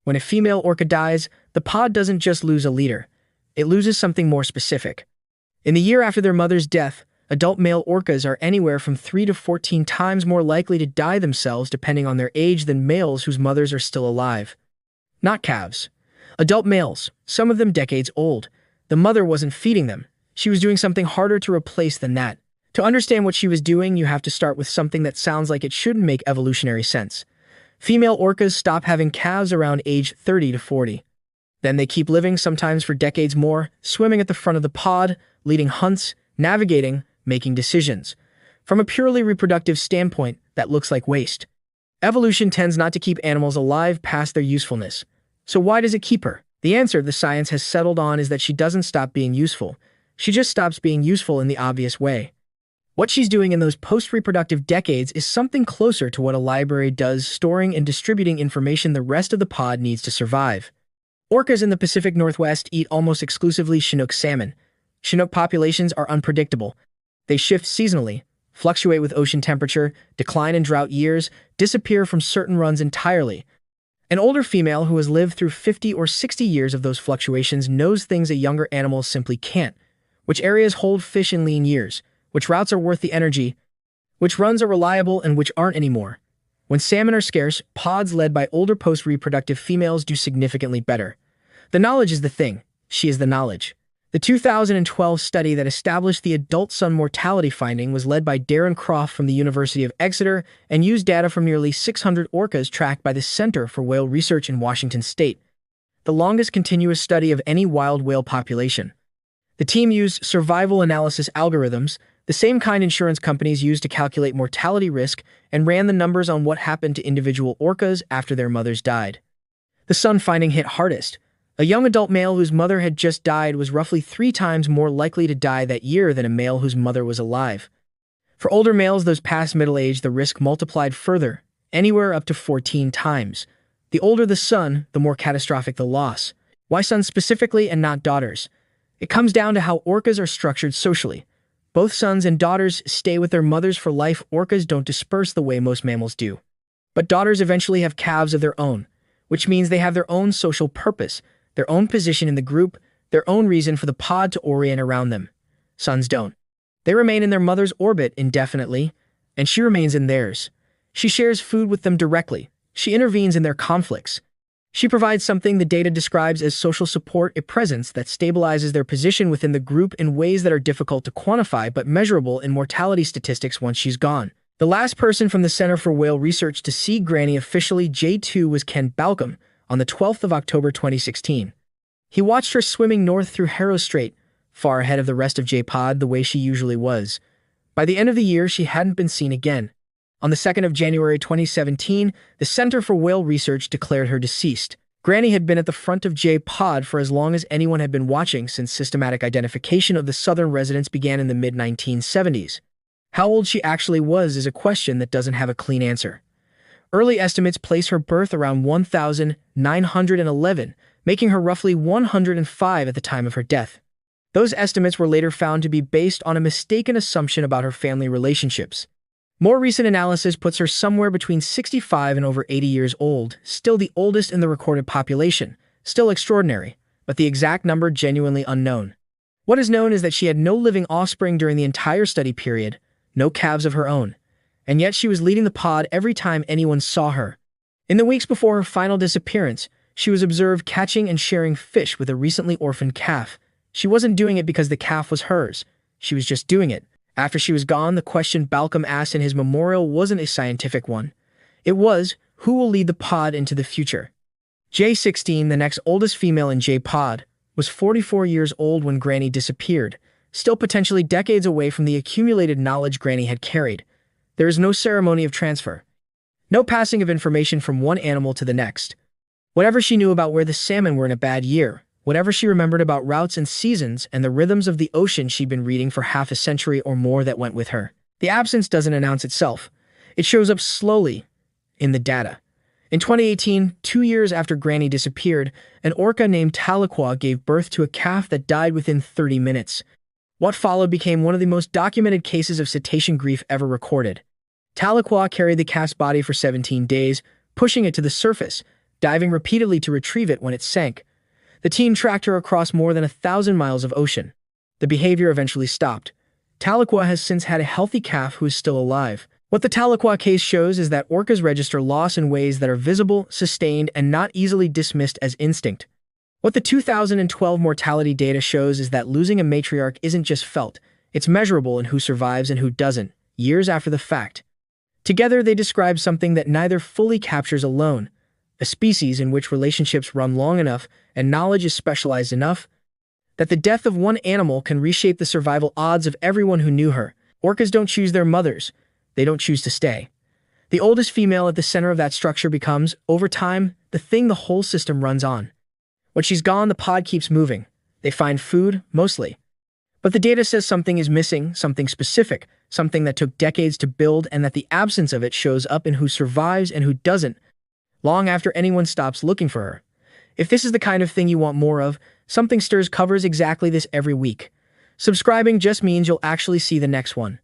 When a female orca dies, the pod doesn't just lose a leader. It loses something more specific. In the year after their mother's death, adult male orcas are anywhere from 3 to 14 times more likely to die themselves depending on their age than males whose mothers are still alive. Not calves. Adult males, some of them decades old. The mother wasn't feeding them. She was doing something harder to replace than that. To understand what she was doing, you have to start with something that sounds like it shouldn't make evolutionary sense. Female orcas stop having calves around age 30 to 40. Then they keep living, sometimes for decades more, swimming at the front of the pod, leading hunts, navigating, making decisions. From a purely reproductive standpoint, that looks like waste. Evolution tends not to keep animals alive past their usefulness. So why does it keep her? The answer the science has settled on is that she doesn't stop being useful. She just stops being useful in the obvious way. What she's doing in those post-reproductive decades is something closer to what a library does, storing and distributing information the rest of the pod needs to survive. Orcas in the Pacific Northwest eat almost exclusively Chinook salmon. Chinook populations are unpredictable. They shift seasonally, fluctuate with ocean temperature, decline in drought years, disappear from certain runs entirely. An older female who has lived through 50 or 60 years of those fluctuations knows things a younger animal simply can't. Which areas hold fish in lean years, which routes are worth the energy, which runs are reliable and which aren't anymore. When salmon are scarce, pods led by older post-reproductive females do significantly better. The knowledge is the thing. She is the knowledge. The 2012 study that established the adult son mortality finding was led by Darden Croft from the University of Exeter and used data from nearly 600 orcas tracked by the Center for Whale Research in Washington state, the longest continuous study of any wild whale population. The team used survival analysis algorithms, the same kind insurance companies use to calculate mortality risk, and ran the numbers on what happened to individual orcas after their mothers died. The son finding hit hardest. A young adult male whose mother had just died was roughly 3 times more likely to die that year than a male whose mother was alive. For older males, those past middle age, the risk multiplied further, anywhere up to 14 times. The older the son, the more catastrophic the loss. Why sons specifically and not daughters? It comes down to how orcas are structured socially. Both sons and daughters stay with their mothers for life. Orcas don't disperse the way most mammals do. But daughters eventually have calves of their own, which means they have their own social purpose, their own position in the group, their own reason for the pod to orient around them. Sons don't. They remain in their mother's orbit indefinitely, and she remains in theirs. She shares food with them directly. She intervenes in their conflicts. She provides something the data describes as social support, a presence that stabilizes their position within the group in ways that are difficult to quantify but measurable in mortality statistics once she's gone. The last person from the Center for Whale Research to see Granny officially J2 was Ken Balcomb on the 12th of October 2016. He watched her swimming north through Harrow Strait, far ahead of the rest of J-Pod the way she usually was. By the end of the year, she hadn't been seen again. On the 2nd of January 2017, the Center for Whale Research declared her deceased. Granny had been at the front of J-Pod for as long as anyone had been watching, since systematic identification of the southern residents began in the mid-1970s. How old she actually was is a question that doesn't have a clean answer. Early estimates place her birth around 1911, making her roughly 105 at the time of her death. Those estimates were later found to be based on a mistaken assumption about her family relationships. More recent analysis puts her somewhere between 65 and over 80 years old, still the oldest in the recorded population, still extraordinary, but the exact number genuinely unknown. What is known is that she had no living offspring during the entire study period, no calves of her own, and yet she was leading the pod every time anyone saw her. In the weeks before her final disappearance, she was observed catching and sharing fish with a recently orphaned calf. She wasn't doing it because the calf was hers. She was just doing it. After she was gone, the question Balcomb asked in his memorial wasn't a scientific one. It was, who will lead the pod into the future? J16, the next oldest female in J-Pod, was 44 years old when Granny disappeared, still potentially decades away from the accumulated knowledge Granny had carried. There is no ceremony of transfer. No passing of information from one animal to the next. Whatever she knew about where the salmon were in a bad year, whatever she remembered about routes and seasons and the rhythms of the ocean she'd been reading for half a century or more that went with her. The absence doesn't announce itself. It shows up slowly in the data. In 2018, 2 years after Granny disappeared, an orca named Tahlequah gave birth to a calf that died within 30 minutes. What followed became one of the most documented cases of cetacean grief ever recorded. Tahlequah carried the calf's body for 17 days, pushing it to the surface, diving repeatedly to retrieve it when it sank. The team tracked her across more than 1,000 miles of ocean. The behavior eventually stopped. Tahlequah has since had a healthy calf who is still alive. What the Tahlequah case shows is that orcas register loss in ways that are visible, sustained, and not easily dismissed as instinct. What the 2012 mortality data shows is that losing a matriarch isn't just felt, it's measurable in who survives and who doesn't, years after the fact. Together, they describe something that neither fully captures alone: a species in which relationships run long enough and knowledge is specialized enough that the death of one animal can reshape the survival odds of everyone who knew her. Orcas don't choose their mothers. They don't choose to stay. The oldest female at the center of that structure becomes, over time, the thing the whole system runs on. When she's gone, the pod keeps moving. They find food, mostly. But the data says something is missing, something specific, something that took decades to build, and that the absence of it shows up in who survives and who doesn't, long after anyone stops looking for her. If this is the kind of thing you want more of, Something Stirs covers exactly this every week. Subscribing just means you'll actually see the next one.